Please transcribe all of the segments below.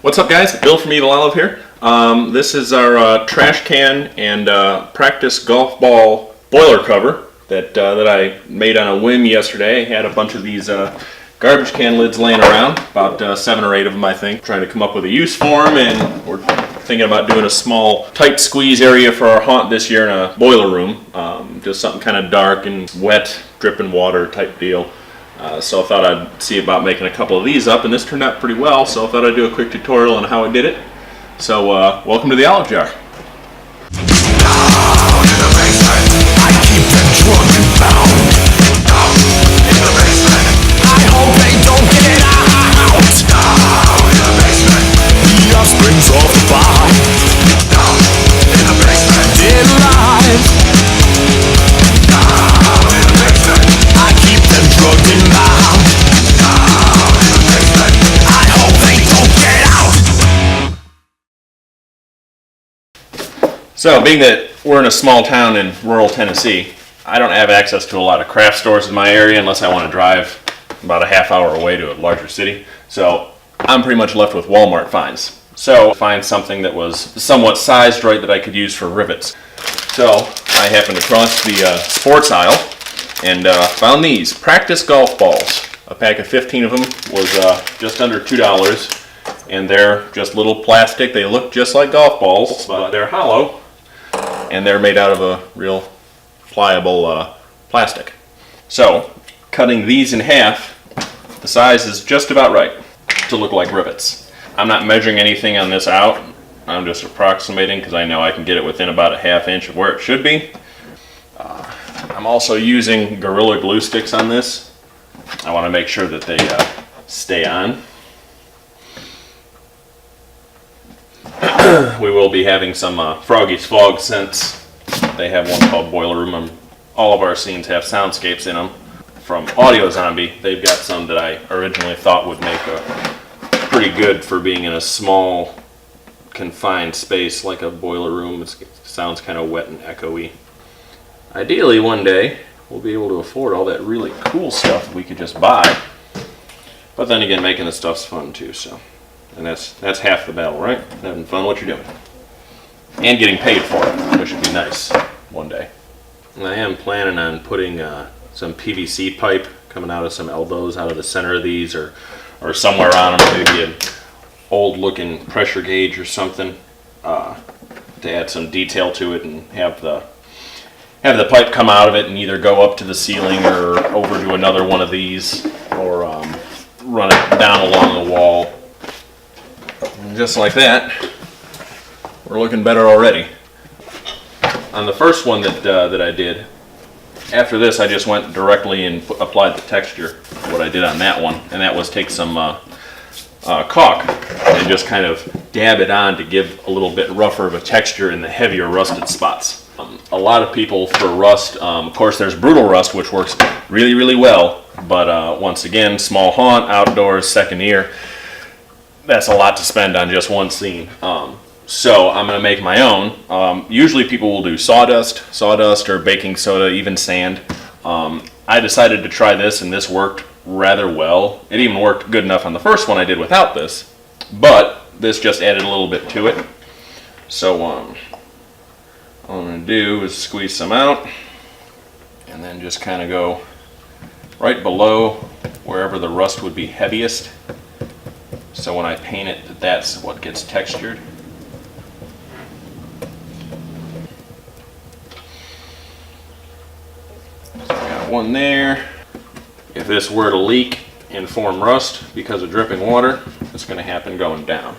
What's up, guys? Bill from Evil Olive here. This is our trash can and practice golf ball boiler cover that I made on a whim yesterday. I had a bunch of these garbage can lids laying around, about 7 or 8 of them, I think. Trying to come up with a use for them, and we're thinking about doing a small, tight squeeze area for our haunt this year in a boiler room. Just something kind of dark and wet, dripping water type deal. So I thought I'd see about making a couple of these up, and this turned out pretty well, so I thought I'd do a quick tutorial on how I did it. So welcome to the Olive Jar. So, being that we're in a small town in rural Tennessee, I don't have access to a lot of craft stores in my area unless I want to drive about a half hour away to a larger city. So, I'm pretty much left with Walmart finds. So, find something that was somewhat sized right that I could use for rivets. So, I happened across the sports aisle and found these practice golf balls. A pack of 15 of them was just under $2, and they're just little plastic. They look just like golf balls, but they're hollow. And they're made out of a real pliable plastic. So, cutting these in half, the size is just about right to look like rivets. I'm not measuring anything on this out. I'm just approximating because I know I can get it within about a ½ inch of where it should be. I'm also using Gorilla Glue sticks on this. I want to make sure that they stay on. We will be having some Froggy's Fog scents. They have one called Boiler Room. All of our scenes have soundscapes in them. From Audio Zombie, they've got some that I originally thought would make pretty good for being in a small, confined space like a boiler room. It sounds kind of wet and echoey. Ideally, one day, we'll be able to afford all that really cool stuff we could just buy. But then again, making the stuff's fun too, so. And that's half the battle, right? Having fun what you're doing. And getting paid for it, which would be nice one day. And I am planning on putting some PVC pipe coming out of some elbows out of the center of these, or somewhere on them, maybe an old looking pressure gauge or something, to add some detail to it and have the pipe come out of it and either go up to the ceiling or over to another one of these, or run it down along the wall. And just like that, we're looking better already. On the first one that I did, after this I just went directly and applied the texture, what I did on that one, and that was take some caulk and just kind of dab it on to give a little bit rougher of a texture in the heavier rusted spots. A lot of people for rust, of course there's brutal rust, which works really, really well, but once again, small haunt, outdoors, second year, that's a lot to spend on just one scene. So I'm going to make my own. Usually people will do sawdust or baking soda, even sand. I decided to try this, and this worked rather well. It even worked good enough on the first one I did without this, but this just added a little bit to it. So all I'm going to do is squeeze some out, and then just kind of go right below wherever the rust would be heaviest. So when I paint it, that's what gets textured. So I got one there. If this were to leak and form rust because of dripping water, it's going to happen going down.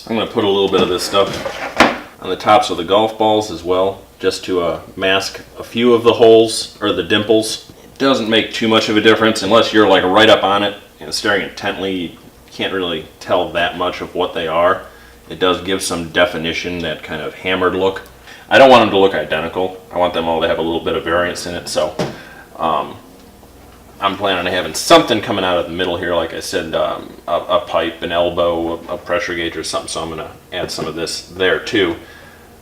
I'm going to put a little bit of this stuff on the tops of the golf balls as well, just to mask a few of the holes or the dimples. It doesn't make too much of a difference unless you're like right up on it and staring intently. You can't really tell that much of what they are. It does give some definition, that kind of hammered look. I don't want them to look identical. I want them all to have a little bit of variance in it, so I'm planning on having something coming out of the middle here, like I said, a pipe, an elbow, a pressure gauge or something, so I'm going to add some of this there too.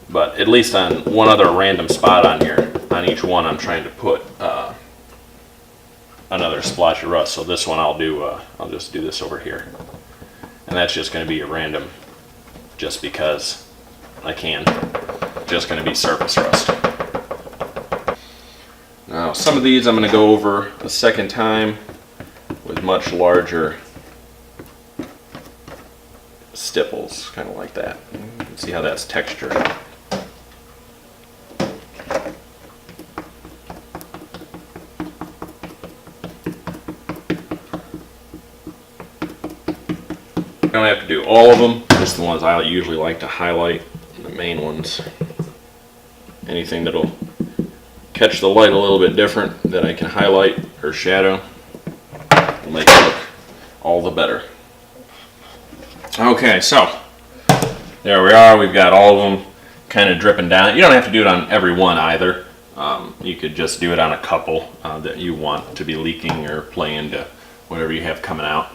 But at least on one other random spot on here, on each one, I'm trying to put another splotch of rust. So this one I'll just do this over here. And that's just going to be a random, just because I can. Just going to be surface rust. Now some of these I'm going to go over a second time with much larger stipples, kind of like that. You can see how that's textured. You don't have to do all of them, just the ones I usually like to highlight, the main ones. Anything that'll catch the light a little bit different that I can highlight or shadow will make it look all the better. Okay, so there we are. We've got all of them kind of dripping down. You don't have to do it on every one either. You could just do it on a couple that you want to be leaking or play into whatever you have coming out.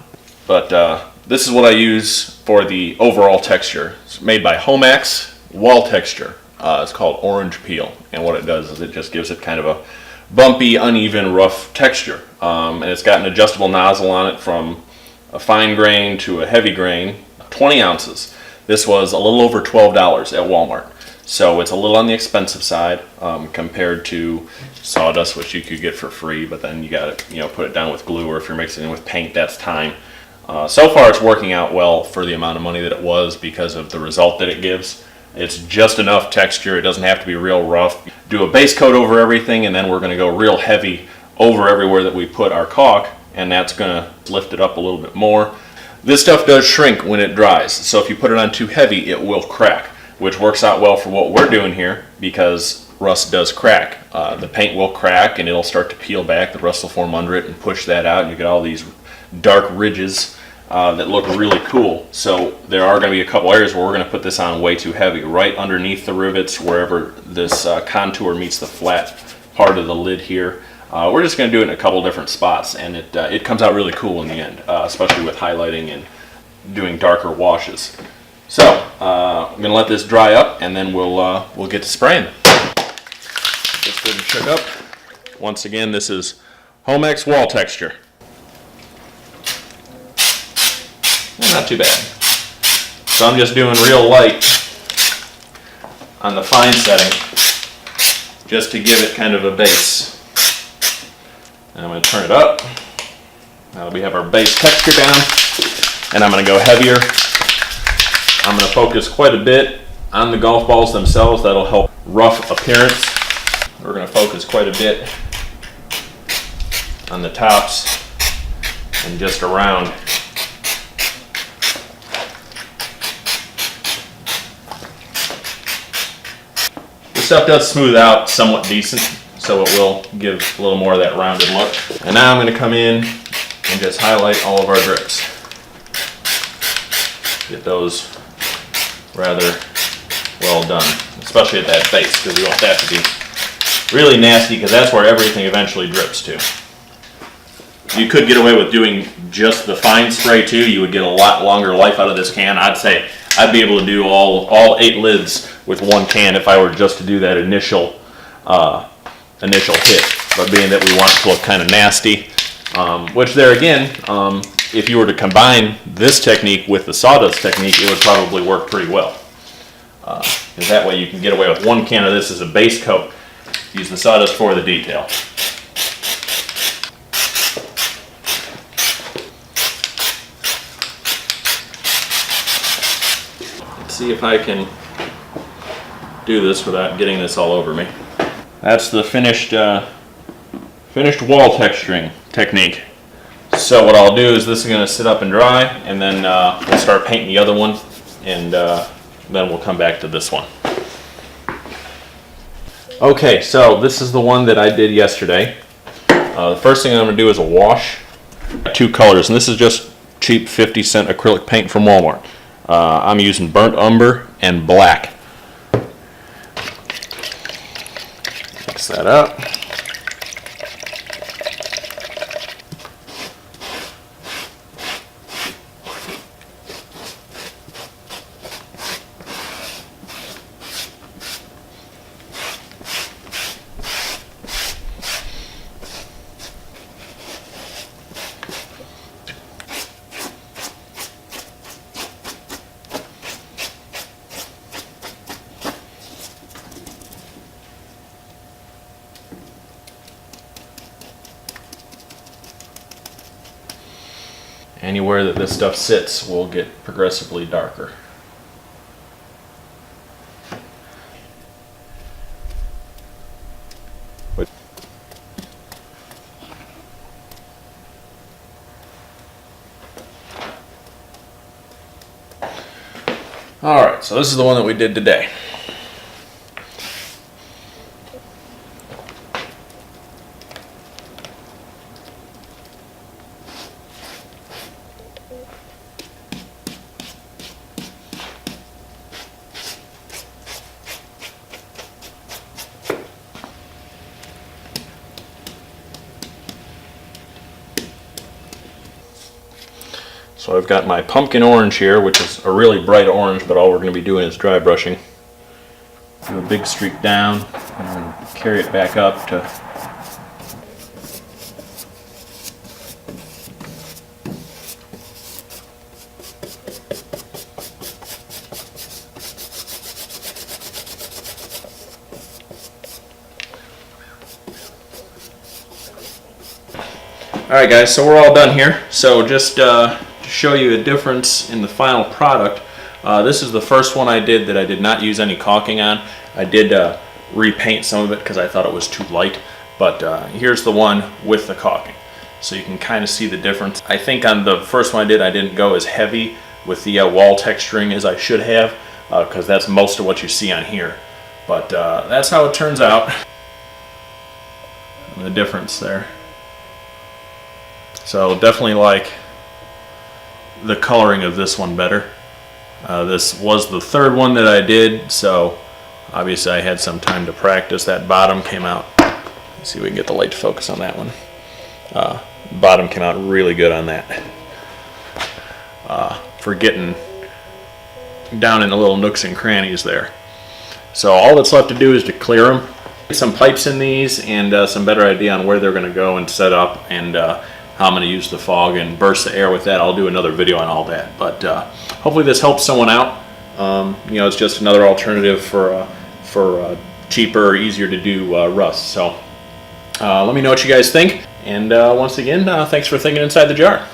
But this is what I use for the overall texture. It's made by Homax Wall Texture. It's called Orange Peel, and what it does is it just gives it kind of a bumpy, uneven, rough texture. And it's got an adjustable nozzle on it from a fine grain to a heavy grain, 20 ounces. This was a little over $12 at Walmart. So it's a little on the expensive side compared to sawdust, which you could get for free, but then you got to put it down with glue, or if you're mixing it with paint, that's time. So far it's working out well for the amount of money that it was because of the result that it gives. It's just enough texture. It doesn't have to be real rough. Do a base coat over everything, and then we're going to go real heavy over everywhere that we put our caulk, and that's going to lift it up a little bit more. This stuff does shrink when it dries, so if you put it on too heavy, it will crack, which works out well for what we're doing here because rust does crack. The paint will crack and it'll start to peel back. The rust will form under it and push that out, and you get all these dark ridges that look really cool. So there are going to be a couple areas where we're going to put this on way too heavy, right underneath the rivets, wherever this contour meets the flat part of the lid here. We're just going to do it in a couple different spots, and it comes out really cool in the end, especially with highlighting and doing darker washes. So I'm going to let this dry up, and then we'll get to spraying. Just good and shook up. Once again, this is Homax Wall Texture. Not too bad. So I'm just doing real light on the fine setting just to give it kind of a base. And I'm going to turn it up. Now we have our base texture down, and I'm going to go heavier. I'm going to focus quite a bit on the golf balls themselves. That'll help rough appearance. We're going to focus quite a bit on the tops and just around. This stuff does smooth out somewhat decent, so it will give a little more of that rounded look. And now I'm going to come in and just highlight all of our drips. Get those rather well done, especially at that base, because we want that to be really nasty, because that's where everything eventually drips to. You could get away with doing just the fine spray too. You would get a lot longer life out of this can. I'd say I'd be able to do all 8 lids with one can if I were just to do that initial hit. But being that we want it to look kind of nasty, which there again, if you were to combine this technique with the sawdust technique, it would probably work pretty well. Because that way you can get away with one can of this as a base coat. Use the sawdust for the detail. Let's see if I can do this without getting this all over me. That's the finished wall texturing technique. So what I'll do is this is going to sit up and dry, and then we'll start painting the other one, and then we'll come back to this one. Okay, so this is the one that I did yesterday. The first thing I'm going to do is a wash. 2 colors, and this is just cheap 50-cent acrylic paint from Walmart. I'm using burnt umber and black. Mix that up. anywhere that this stuff sits will get progressively darker. Alright, so this is the one that we did today. So I've got my pumpkin orange here, which is a really bright orange, but all we're going to be doing is dry brushing. Do a big streak down and then carry it back up to Alright guys, so we're all done here. So just to show you a difference in the final product, this is the first one I did that I did not use any caulking on. I did repaint some of it because I thought it was too light, but here's the one with the caulking. So you can kind of see the difference. I think on the first one I didn't go as heavy with the wall texturing as I should have, because that's most of what you see on here. But that's how it turns out. The difference there. So definitely like the coloring of this one better. This was the third one that I did, so obviously I had some time to practice. That bottom came out, let's see if we can get the light to focus on that one. Bottom came out really good on that. For getting down in the little nooks and crannies there. So all that's left to do is to clear them. Get some pipes in these and some better idea on where they're going to go and set up, and how I'm going to use the fog and burst the air with that. I'll do another video on all that, but hopefully this helps someone out. You know, it's just another alternative for cheaper, easier to do rust. So let me know what you guys think, and once again, thanks for thinking inside the jar.